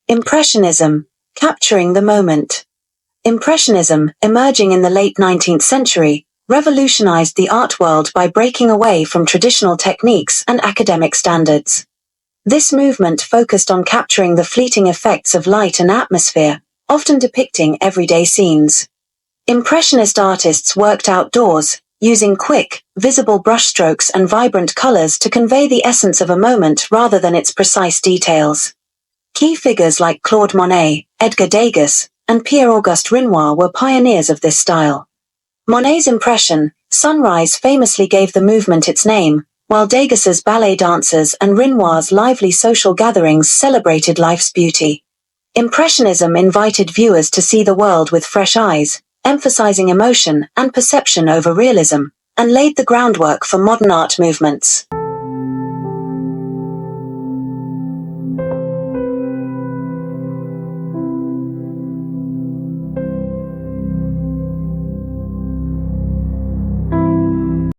Impressionism, capturing the moment. Impressionism, emerging in the late 19th century, revolutionized the art world by breaking away from traditional techniques and academic standards. This movement focused on capturing the fleeting effects of light and atmosphere, often depicting everyday scenes. Impressionist artists worked outdoors, using quick, visible brushstrokes and vibrant colors to convey the essence of a moment rather than its precise details. Key figures like Claude Monet, Edgar Degas, and Pierre-Auguste Renoir were pioneers of this style. Monet's impression, Sunrise, famously gave the movement its name, while Degas's ballet dancers and Renoir's lively social gatherings celebrated life's beauty. Impressionism invited viewers to see the world with fresh eyes, emphasizing emotion and perception over realism, and laid the groundwork for modern art movements.